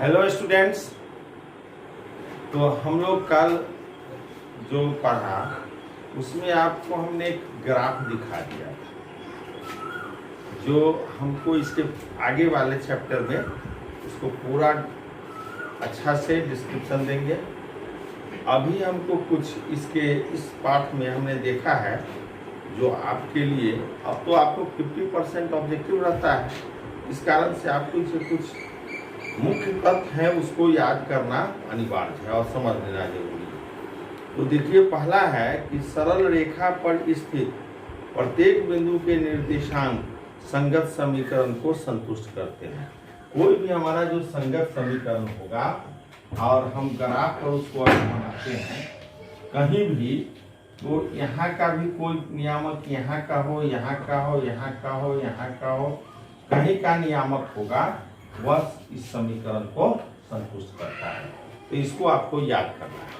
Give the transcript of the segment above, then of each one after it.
Hello students. तो हम लोग कल जो पढ़ा उसमें आपको हमने एक ग्राफ दिखा दिया जो हमको इसके आगे वाले चैप्टर में उसको पूरा अच्छा से डिस्क्रिप्शन देंगे। अभी हमको कुछ इसके इस पार्ट में हमने देखा है जो आपके लिए अब तो आपको 50% ऑब्जेक्टिव रहता है, इस कारण से आपको इसे कुछ मुख्य तथ्य है उसको याद करना अनिवार्य है और समझ लेना जरूरी है। तो देखिए, पहला है कि सरल रेखा पर स्थित प्रत्येक बिंदु के निर्देशांक संगत समीकरण को संतुष्ट करते हैं। कोई भी हमारा जो संगत समीकरण होगा और हम ग्राफ पर उसको बनाते हैं कहीं भी, तो यहाँ का भी कोई नियामक यहाँ का हो, यहाँ का हो, यहाँ का हो, यहाँ का हो, कहीं का नियामक होगा वह इस समीकरण को संतुष्ट करता है। तो इसको आपको याद करना है।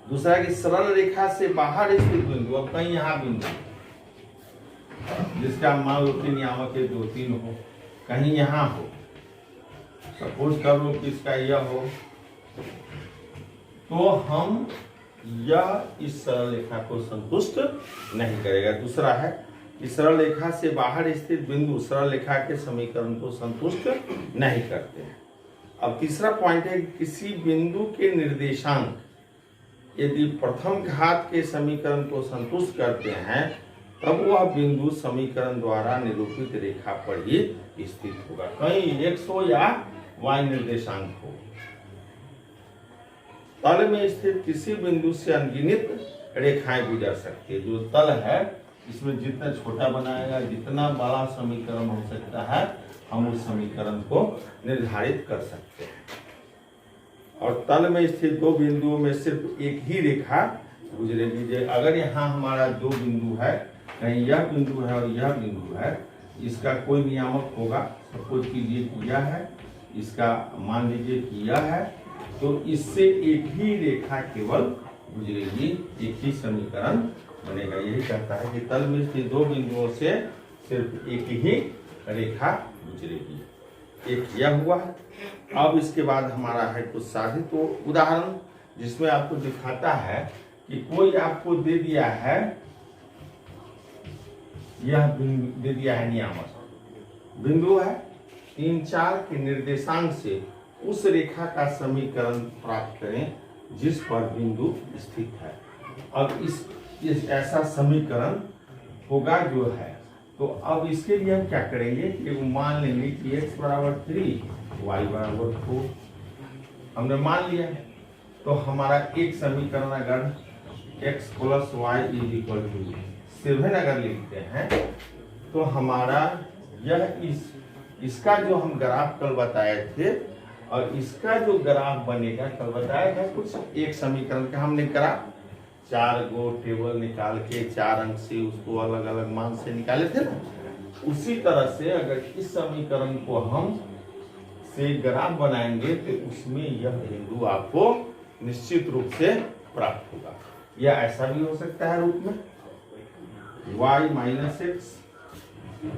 दूसरा कि सरल रेखा से बाहर स्थित बिंदु, अब कहीं यहाँ बिंदु जिसका मान लो कि नियामक के 2, 3 हो, कहीं यहाँ हो, सपोज कर लो कि इसका यह हो, तो हम यह इस सरल रेखा को संतुष्ट नहीं करेगा। दूसरा है कि सरल रेखा से बाहर स्थित बिंदु सरल रेखा के समीकरण को संतुष्ट नहीं करते हैं। अब तीसरा पॉइंट है कि किसी बिंदु के निर्देशांक यदि प्रथम घात के समीकरण को संतुष्ट करते हैं तब वह बिंदु समीकरण द्वारा निरूपित रेखा पर ही स्थित होगा, कहीं x हो या y निर्देशांक हो। तल में स्थित किसी बिंदु से अनगिनत रेखाएं गुजर सकती है। जो तल है इसमें जितना छोटा बनाएगा, जितना बड़ा समीकरण हो सकता है, हम उस समीकरण को निर्धारित कर सकते हैं। और तल में स्थित दो बिंदुओं में सिर्फ एक ही रेखा गुजरेगी। अगर यहाँ हमारा दो बिंदु है, कहीं यह बिंदु है और यह बिंदु है, इसका कोई नियामक होगा, सपोज कीजिए कि यह है, इसका मान लीजिए कि यह है, तो इससे एक ही रेखा केवल गुजरेगी, एक ही समीकरण बनेगा। यही कहता है कि तल में स्थित दो बिंदुओं से सिर्फ एक ही रेखा गुजरेगी। एक यह हुआ है। अब इसके बाद हमारा है कुछ साधित उदाहरण जिसमें आपको दिखाता है कि कोई आपको दे दिया है, यह बिंदु दे दिया है, नियामक बिंदु है, 3, 4 के निर्देशांक से उस रेखा का समीकरण प्राप्त करें जिस पर बिंदु स्थित है। अब इस ऐसा समीकरण होगा जो है, तो अब इसके लिए हम क्या करेंगे कि मान लेंगे कि x बराबर 3, y बराबर 4 हमने मान लिया। तो हमारा एक समीकरण अगर x plus y is equal to 7 अगर लिखते हैं तो हमारा यह इसका जो हम ग्राफ कल बताए थे और इसका जो ग्राफ बनेगा कल बताया था, कुछ एक समीकरण का हमने ग्राफ 4 गो टेबल निकाल के 4 अंक से उसको अलग अलग मान से निकाले थे ना, उसी तरह से अगर इस समीकरण को हम से ग्राफ बनाएंगे तो उसमें यह बिंदु आपको निश्चित रूप से प्राप्त होगा। या ऐसा भी हो सकता है रूप में y minus x,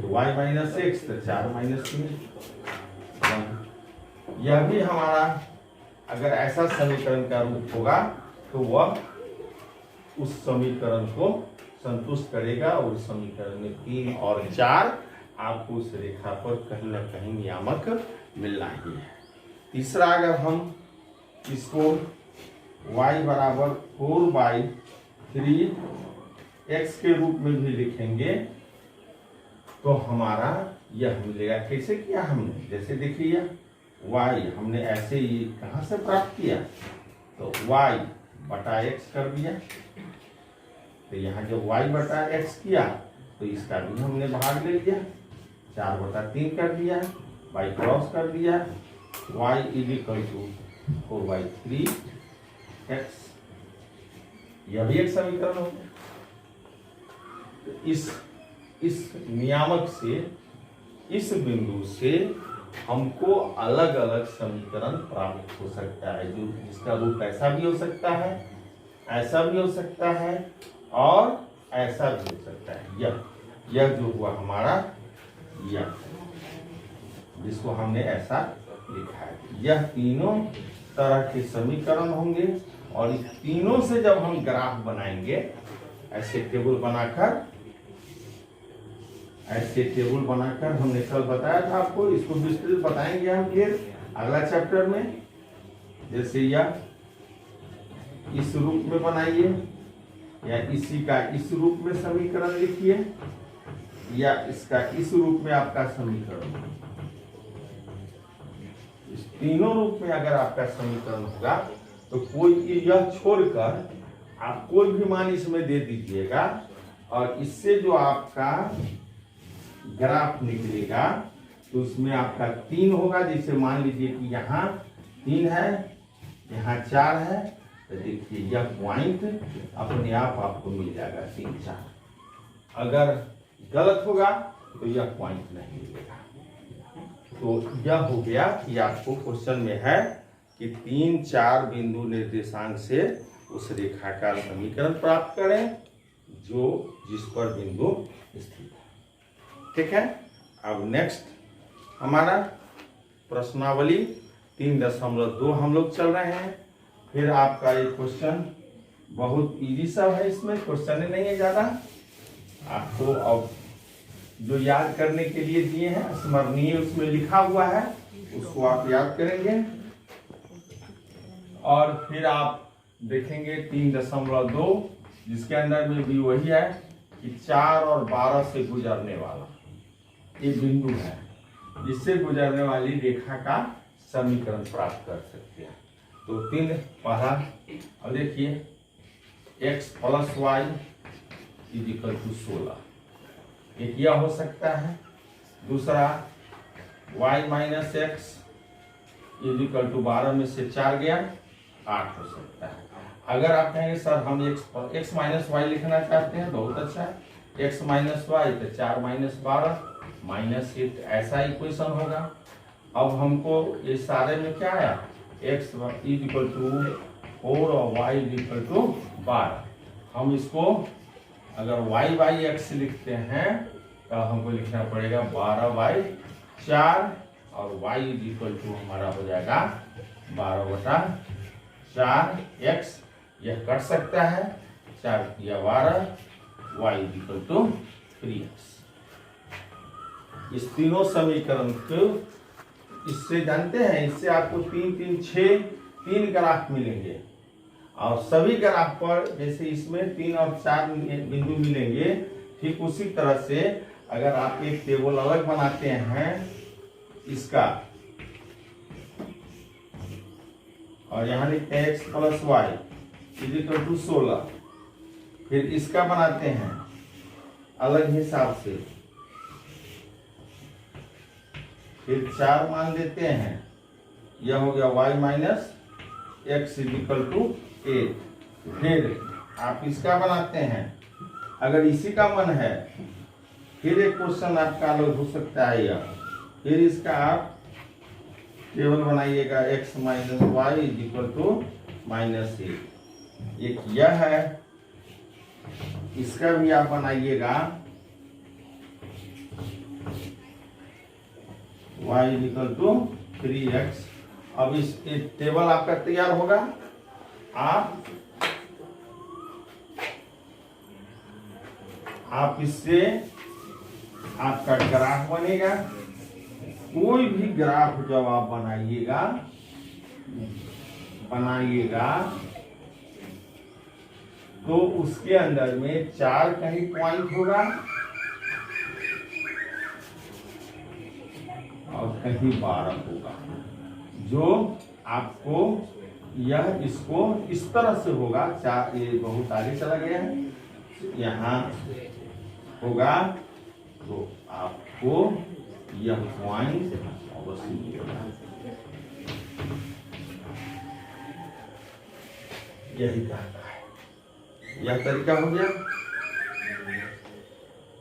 y minus x तो 4 माइनस 3। यह भी हमारा अगर ऐसा समीकरण का रूप होगा तो वह उस समीकरण को संतुष्ट करेगा और उस समीकरण में 3 और 4 आपको उस रेखा पर कहीं ना कहीं नियामक मिलना ही है। तीसरा, अगर हम इसको y बराबर 4/3 x के रूप में भी लिखेंगे तो हमारा यह मिलेगा। कैसे किया हमने, जैसे देखिए y हमने ऐसे ही कहां से प्राप्त किया, तो y बटा x कर दिया। तो यहाँ जब y बटा x किया तो इसका भी हमने भाग ले लिया, 4/3 कर दिया, y क्रॉस कर दिया, y is equal to 4/3 x। यह भी एक समीकरण हो गया। तो इस नियामक से, इस बिंदु से हमको अलग अलग समीकरण प्राप्त हो सकता है, जो जिसका रूप ऐसा भी हो सकता है, ऐसा भी हो सकता है और ऐसा भी हो सकता है। यह जो हुआ हमारा यह, जिसको हमने ऐसा लिखा है। यह तीनों तरह के समीकरण होंगे और इस तीनों से जब हम ग्राफ बनाएंगे ऐसे टेबल बनाकर हमने कल बताया था आपको, इसको विस्तृत बताएंगे हम फिर अगला चैप्टर में। जैसे यह इस रूप में बनाइए या इसी का इस रूप में समीकरण लिखिए या इसका इस रूप में आपका समीकरण, इस तीनों रूप में अगर आपका समीकरण होगा तो कोई यह छोड़कर आप कोई भी मान इसमें दे दीजिएगा और इससे जो आपका ग्राफ निकलेगा तो उसमें आपका 3 होगा। जैसे मान लीजिए कि यहाँ 3 है, यहाँ 4 है, तो देखिए यह पॉइंट अपने आप आपको मिल जाएगा 3, 4। अगर गलत होगा तो यह पॉइंट नहीं मिलेगा। तो यह हो गया कि आपको क्वेश्चन में है कि 3, 4 बिंदु निर्देशांक से उस रेखा का समीकरण प्राप्त करें जो जिस पर बिंदु स्थित है। ठीक है। अब नेक्स्ट हमारा प्रश्नावली 3.2 हम लोग चल रहे हैं। फिर आपका ये क्वेश्चन बहुत इजी सा है, इसमें क्वेश्चन ही नहीं है ज़्यादा। आपको अब जो याद करने के लिए दिए हैं स्मरणीय उसमें लिखा हुआ है, उसको आप याद करेंगे और फिर आप देखेंगे 3.2 जिसके अंदर में भी वही है कि 4 और 12 से गुजरने वाला ये बिंदु है, जिससे गुजरने वाली रेखा का समीकरण प्राप्त कर सकते हैं। तो 3 पढ़ा। अब देखिए x + y = 16, एक यह हो सकता है। दूसरा y - x = 12 में से 4 गया 8 हो सकता है। अगर आप कहेंगे सर हम x - y लिखना चाहते हैं, बहुत अच्छा है। x - y तो 4 - 12 -8 ऐसा इक्वेशन होगा। अब हमको ये सारे में क्या आया, x = 4 और y = 12। हम इसको अगर y/x लिखते हैं तो हमको लिखना पड़ेगा 12/4 और y = हमारा हो जाएगा 12/4x। यह कट सकता है, 4 या 12, y = 3x। इस तीनों समीकरण को इससे जानते हैं, इससे आपको 3, 3, 6 3 ग्राफ मिलेंगे और सभी ग्राफ पर जैसे इसमें 3 और 4 बिंदु मिलेंगे, ठीक उसी तरह से अगर आप एक टेबल अलग बनाते हैं इसका और यहाँ लिखते हैं x + y = 16, फिर इसका बनाते हैं अलग हिसाब से, फिर 4 मान देते हैं, यह हो गया y - x = 8। फिर आप इसका बनाते हैं, अगर इसी का मन है फिर एक क्वेश्चन आपका अलग हो सकता है यह, फिर इसका आप टेबल बनाइएगा x - y = -8। एक यह है, इसका भी आप बनाइएगा y = 3x। अब इस टेबल आपका तैयार होगा। आप इससे आपका ग्राफ बनेगा। कोई भी ग्राफ जब आप बनाइएगा तो उसके अंदर में 4 कहीं पॉइंट होगा और कहीं 12 होगा, जो आपको यह इसको इस तरह से होगा। 4 ये बहुत आगे चला गया है, यहाँ होगा तो आपको यह पॉइंट अवश्य मिलेगा। यही कहता है। यह तरीका हो गया।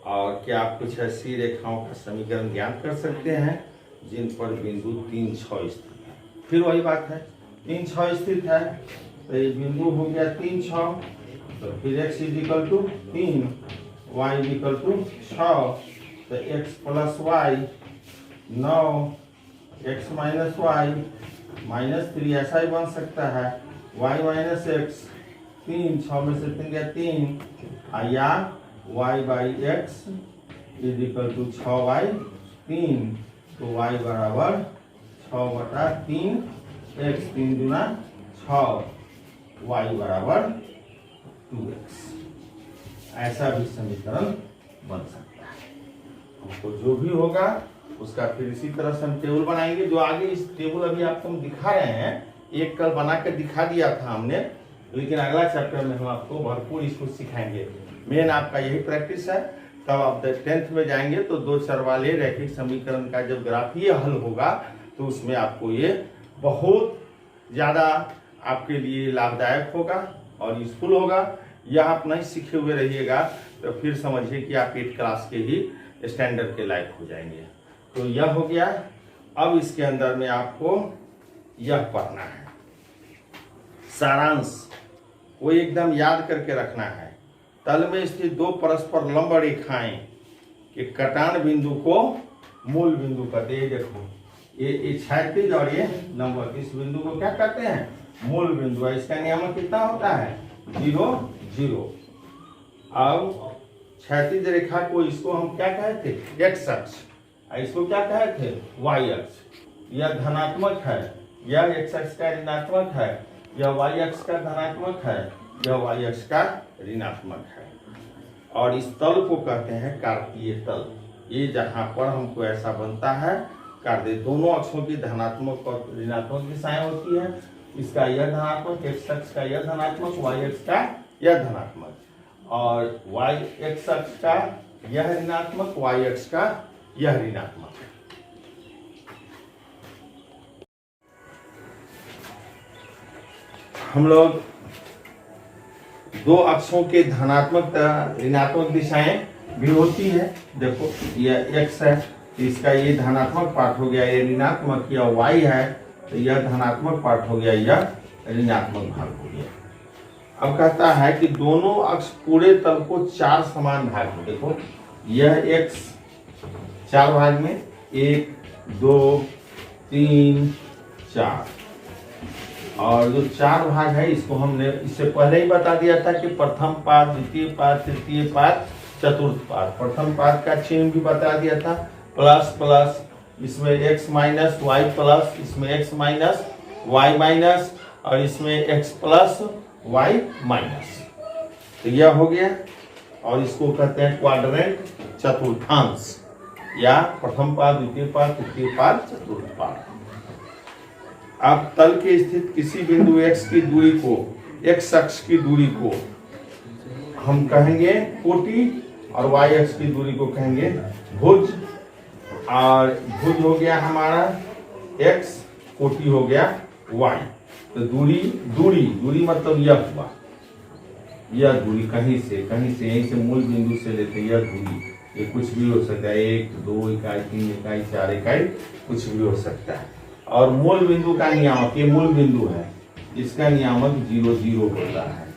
और क्या आप कुछ ऐसी रेखाओं का समीकरण ज्ञात कर सकते हैं जिन पर बिंदु 3, 6 स्थित है। फिर वही बात है, 3, 6 स्थित है तो ये बिंदु हो गया 3, 6, तो फिर x = 3, y = 6, तो x + y 9, x minus Y -3 ऐसा ही बन सकता है, y माइनस एक्स 3, 6 में से 3 गया 3, या y by x is equal to 6y3, तो y बराबर 6/3, x 3 गुना 6, y बराबर 2x। ऐसा भी समीकरण बन सकता है। हमको जो भी होगा उसका फिर इसी तरह से हम टेबल बनाएंगे। जो आगे इस टेबल अभी आपको हम दिखा रहे हैं, एक कल बना के दिखा दिया था हमने, लेकिन अगला चैप्टर में हम आपको भरपूर इसको सिखाएंगे। मेन आपका यही प्रैक्टिस है। तब आप 10th में जाएंगे तो 2 चर वाले रैखिक समीकरण का जब ग्राफीय हल होगा तो उसमें आपको ये बहुत ज़्यादा आपके लिए लाभदायक होगा और यूजफुल होगा। यह आप नहीं सीखे हुए रहिएगा तो फिर समझिए कि आप 8th क्लास के ही स्टैंडर्ड के लायक हो जाएंगे। तो यह हो गया। अब इसके अंदर में आपको यह पढ़ना है, सारांश वो एकदम याद करके रखना है। तल में स्थित 2 परस्पर लंब रेखाएं के कटान बिंदु को मूल बिंदु कहते हैं। देखो ये क्षैतिज और ये लंबवत, इस बिंदु को क्या कहते हैं? मूल बिंदु है। इसका नियमक कितना होता है? 0 0। अब क्षैतिज रेखा को इसको हम क्या कहे थे? एक्स अक्ष। इसको क्या कहे थे? वाई अक्ष। यह धनात्मक है, यह एक्स अक्ष का ऋणात्मक है, यह वाई अक्ष का धनात्मक है, यह वाई अक्ष का ऋणात्मक है। और इस तल को कहते हैं कार्तीय तल। ये जहां पर हमको ऐसा बनता है, कार्तीय दोनों अक्षों की धनात्मक और ऋणात्मक दिशाएं होती है। इसका यह धनात्मक, एक्स अक्ष का यह धनात्मक, वाई अक्ष का यह धनात्मक, और वाई एक्स अक्ष का यह ऋणात्मक, वाई अक्ष का यह ऋणात्मक। हम लोग 2 अक्षों के धनात्मक ऋणात्मक दिशाएं भी होती है। देखो यह x है, इसका ये धनात्मक पार्ट हो गया, ये ऋणात्मक, या y है तो यह धनात्मक पार्ट हो गया, यह ऋणात्मक भाग हो गया। अब कहता है कि दोनों अक्ष पूरे तल को 4 समान भाग में, देखो यह x 4 भाग में, 1 2 3 4, और जो 4 भाग है इसको हमने इससे पहले ही बता दिया था कि प्रथम पाद, द्वितीय पाद, तृतीय पाद, चतुर्थ पाद। प्रथम पाद का चिन्ह भी बता दिया था, प्लस प्लस, इसमें x माइनस वाई प्लस, इसमें x माइनस वाई माइनस, और इसमें x प्लस वाई माइनस। तो यह हो गया। और इसको कहते हैं क्वाड्रेंट, चतुर्थांश, या प्रथम पाद, द्वितीय पाद, तृतीय पाद, चतुर्थ पाद। आप तल के स्थित किसी बिंदु x की दूरी को, x अक्ष की दूरी को हम कहेंगे कोटि, और y अक्ष की दूरी को कहेंगे भुज। और भुज हो गया हमारा x, कोटि हो गया y। तो दूरी दूरी दूरी मतलब यह हुआ, यह दूरी कहीं से यहीं से मूल बिंदु से लेते यह दूरी, ये कुछ भी हो सकता है, 1 2 इकाई, 3 इकाई, 4 इकाई, कुछ भी हो सकता है। और मूल बिंदु का नियामक, ये मूल बिंदु है, इसका नियामक 0 0 होता है।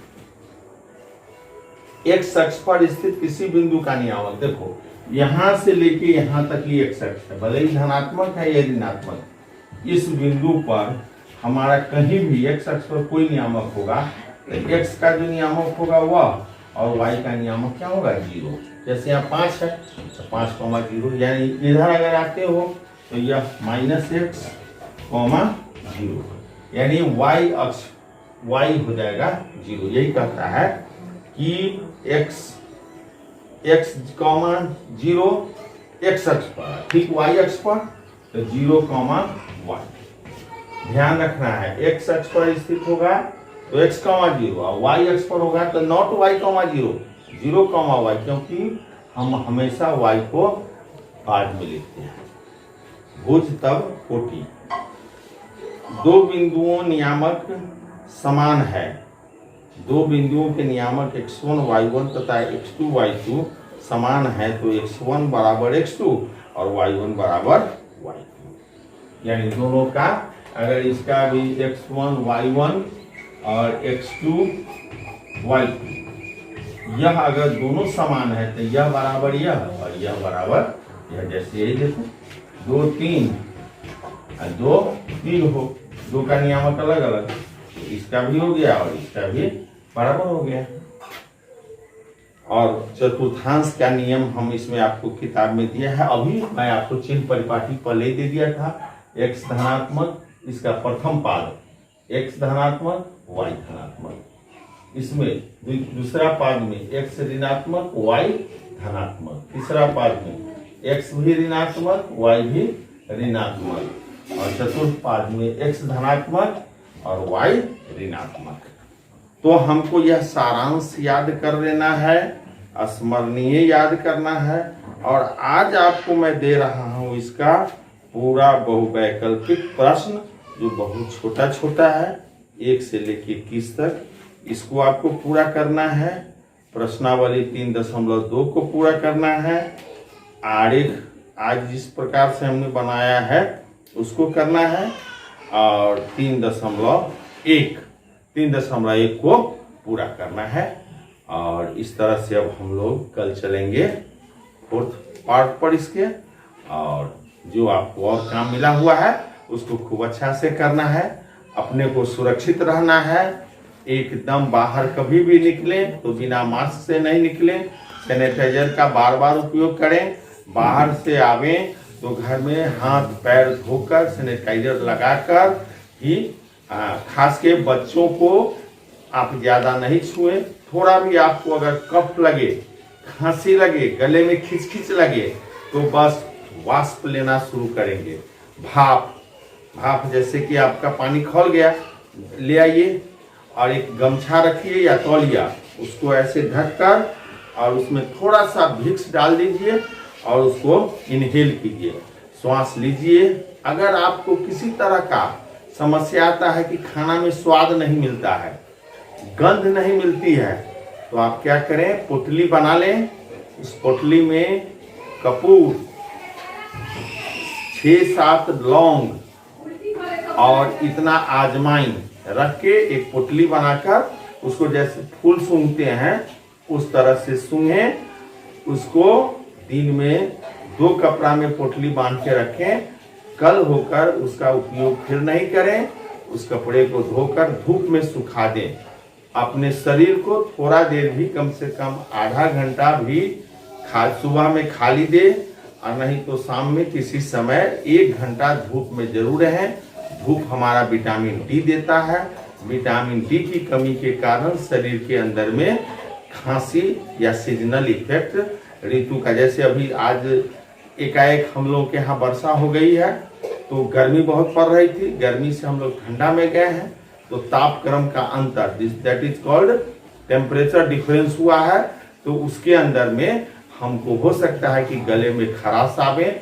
एक्स अक्ष पर स्थित किसी बिंदु का नियामक, देखो यहां से लेके यहां तक ही एक्स अक्ष है, भले ही धनात्मक है या ऋणात्मक। इस बिंदु पर हमारा कहीं भी एक्स अक्ष पर कोई नियामक होगा तो एक्स का जो नियामक होगा वह, और वाई का नियामक क्या होगा? 0। जैसे यहाँ 5 है तो 5,0, यानी इधर अगर आते हो तो यह -x, 0, यानी y अक्ष y हो जाएगा 0। यही कहता है कि x 0 x अक्ष पर, ठीक y अक्ष पर तो 0, y। ध्यान रखना है, x अक्ष पर स्थित होगा तो x, 0, और y अक्ष पर होगा तो नॉट y, 0, 0, y, क्योंकि हम हमेशा y को बाद में लिखते हैं। भुज तब कोटि। 2 बिंदुओं नियामक समान है, 2 बिंदुओं के नियामक x1 y1 तथा x2 y2 समान है, तो x1 बराबर x2 और y1 बराबर y2। यानी दोनों का, अगर इसका भी x1 y1 और x2 y2, यह अगर दोनों समान है तो यह बराबर यह और यह बराबर यह। जैसे यही देखो 2 3 और 2 3 हो, 2 का नियामक अलग अलग, इसका भी हो गया और इसका भी बराबर हो गया। और चतुर्थांश का नियम हम इसमें आपको किताब में दिया है, अभी मैं आपको चिन्ह परिपाटी पहले ही दे दिया था। x धनात्मक, इसका प्रथम पाद x धनात्मक y धनात्मक, इसमें दूसरा पाद में x ऋणात्मक y धनात्मक, तीसरा पाद में x भी ऋणात्मक y भी ऋणात्मक, और चतुर्थ पाद में x धनात्मक और y ऋणात्मक। तो हमको यह सारांश याद कर लेना है, स्मरणीय याद करना है। और आज आपको मैं दे रहा हूं इसका पूरा बहुवैकल्पिक प्रश्न, जो बहुत छोटा छोटा है, 1 से लेकर 21 तक, इसको आपको पूरा करना है। प्रश्नावली 3.2 को पूरा करना है। आरेख आज जिस प्रकार से हमने बनाया है उसको करना है, और 3.1 को पूरा करना है। और इस तरह से अब हम लोग कल चलेंगे 4th पार्ट पर इसके, और जो आपको और काम मिला हुआ है उसको खूब अच्छा से करना है। अपने को सुरक्षित रहना है, एकदम बाहर कभी भी निकलें तो बिना मास्क से नहीं निकलें, सैनिटाइजर का बार बार उपयोग करें। बाहर से आवें तो घर में हाथ पैर धोकर सैनिटाइजर लगाकर ही, खास के बच्चों को आप ज़्यादा नहीं छुएं। थोड़ा भी आपको अगर कफ लगे, खांसी लगे, गले में खिंच लगे, तो बस वाष्प लेना शुरू करेंगे। भाप जैसे कि आपका पानी खौल गया, ले आइए और एक गमछा रखिए या तौलिया, उसको ऐसे ढककर और उसमें थोड़ा सा विक्स डाल दीजिए और उसको इनहेल कीजिए, श्वास लीजिए। अगर आपको किसी तरह का समस्या आता है कि खाना में स्वाद नहीं मिलता है, गंध नहीं मिलती है, तो आप क्या करें, पोटली बना लें। उस पोटली में कपूर, 6-7 लौंग और इतना आजवाइन रख के एक पोटली बनाकर उसको जैसे फूल सूंघते हैं उस तरह से सूंघें। उसको दिन में 2 कपड़ा में पोटली बांध के रखें। कल होकर उसका उपयोग फिर नहीं करें, उस कपड़े को धोकर धूप में सुखा दें। अपने शरीर को थोड़ा देर भी, कम से कम आधा घंटा भी सुबह में खाली दे, और नहीं तो शाम में किसी समय 1 घंटा धूप में जरूर रहें। धूप हमारा विटामिन डी देता है। विटामिन डी की कमी के कारण शरीर के अंदर में खांसी या सीजनल इफेक्ट, ऋतु का, जैसे अभी आज एकाएक हम लोग के यहाँ वर्षा हो गई है, तो गर्मी बहुत पड़ रही थी, गर्मी से हम लोग ठंडा में गए हैं, तो तापक्रम का अंतर, that is called temperature difference हुआ है। तो उसके अंदर में हमको हो सकता है कि गले में खराश आवे,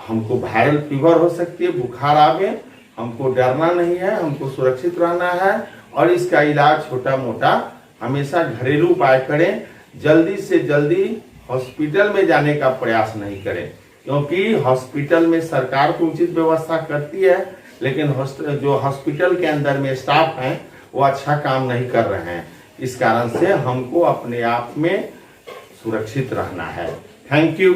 हमको वायरल फीवर हो सकती है, बुखार आवे। हमको डरना नहीं है, हमको सुरक्षित रहना है। और इसका इलाज छोटा मोटा हमेशा घरेलू उपाय करें। जल्दी से जल्दी हॉस्पिटल में जाने का प्रयास नहीं करें, क्योंकि हॉस्पिटल में सरकार तो उचित व्यवस्था करती है, लेकिन जो हॉस्पिटल के अंदर में स्टाफ हैं वो अच्छा काम नहीं कर रहे हैं। इस कारण से हमको अपने आप में सुरक्षित रहना है। Thank you.